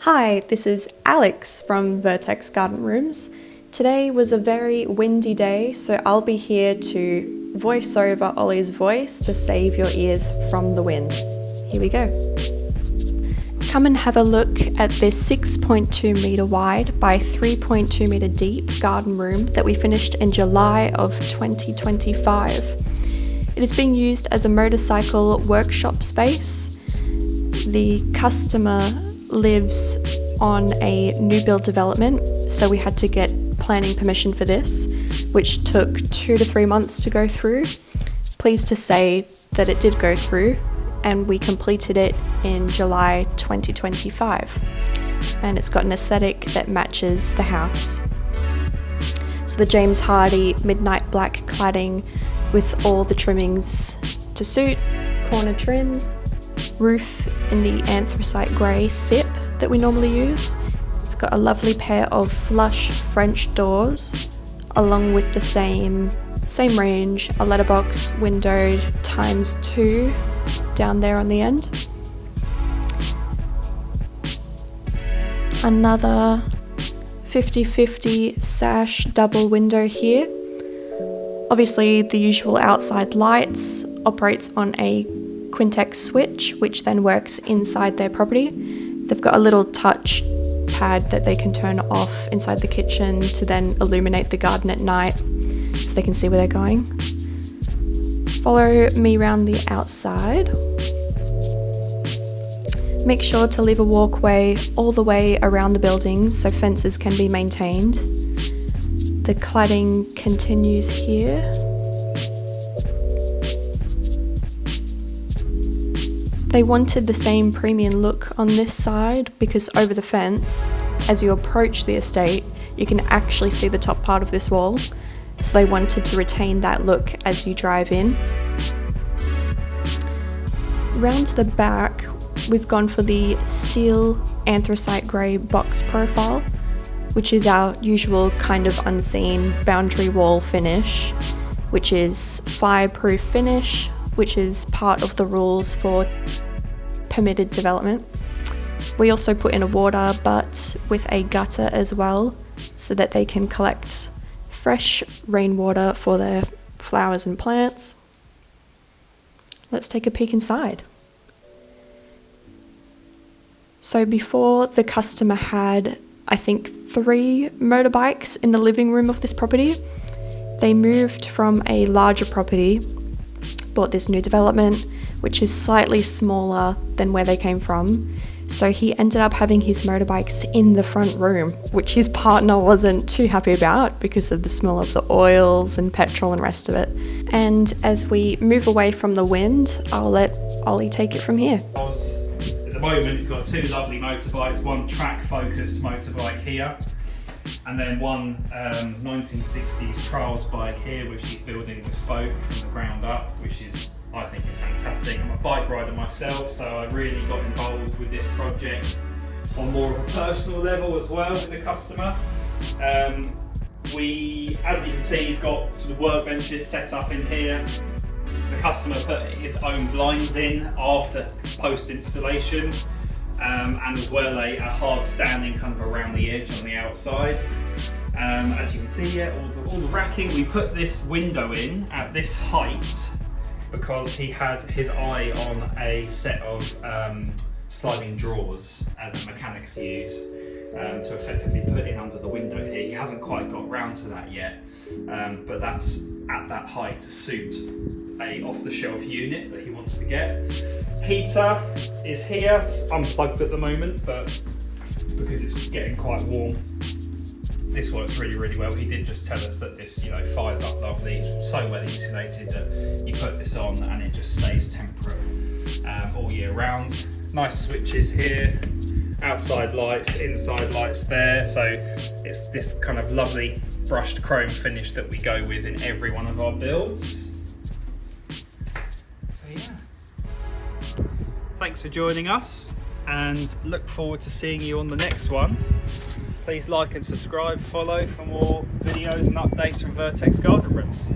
Hi, this is Alex from Vertex Garden Rooms. Today was a very windy day, so I'll be here to voice over Ollie's voice to save your ears from the wind. Here we go. Come and have a look at this 6.2 metre wide by 3.2 metre deep garden room that we finished in July of 2025. It is being used as a motorcycle workshop space. The customer lives on a new build development, so we had to get planning permission for this, which took 2 to 3 months to go through. Pleased to say that it did go through, and we completed it in July 2025, and it's got an aesthetic that matches the house. So the James Hardy midnight black cladding with all the trimmings to suit, corner trims, roof in the anthracite grey SIP that we normally use. It's got a lovely pair of flush French doors along with the same range, a letterbox windowed ×2 down there on the end. Another 50/50 sash double window here. Obviously the usual outside lights, operates on a Quintex switch, which then works inside their property. They've got a little touch pad that they can turn off inside the kitchen to then illuminate the garden at night so they can see where they're going. Follow me around the outside. Make sure to leave a walkway all the way around the building so fences can be maintained. The cladding continues here. They wanted the same premium look on this side because over the fence, as you approach the estate, you can actually see the top part of this wall. So they wanted to retain that look as you drive in. Round to the back, we've gone for the steel anthracite grey box profile, which is our usual kind of unseen boundary wall finish, which is fireproof finish, which is part of the rules for permitted development. We also put in a water butt with a gutter as well, so that they can collect fresh rainwater for their flowers and plants. Let's take a peek inside. So before, the customer had, I think, 3 motorbikes in the living room of this property. They moved from a larger property, bought this new development, which is slightly smaller than where they came from. So he ended up having his motorbikes in the front room, which his partner wasn't too happy about because of the smell of the oils and petrol and rest of it. And as we move away from the wind, I'll let Ollie take it from here. At the moment, he's got 2 lovely motorbikes, one track-focused motorbike here, and then one 1960s trials bike here, which he's building bespoke from the ground up, which I think is fantastic. I'm a bike rider myself, so I really got involved with this project on more of a personal level as well with the customer. As you can see, he's got sort of workbenches set up in here. The customer put his own blinds in after post-installation, and as well a hard standing kind of around the edge on the outside. As you can see here, all the racking, we put this window in at this height because he had his eye on a set of sliding drawers that mechanics use to effectively put in under the window here. He hasn't quite got round to that yet, but that's at that height to suit a off-the-shelf unit that he wants to get. Heater is here, it's unplugged at the moment, but because it's getting quite warm, this works really, really well. He did just tell us that this, fires up lovely. It's so well insulated that you put this on and it just stays temperate all year round. Nice switches here, outside lights, inside lights there. So it's this kind of lovely brushed chrome finish that we go with in every one of our builds. So yeah. Thanks for joining us and look forward to seeing you on the next one. Please like and subscribe, follow for more videos and updates from Vertex Garden Rooms.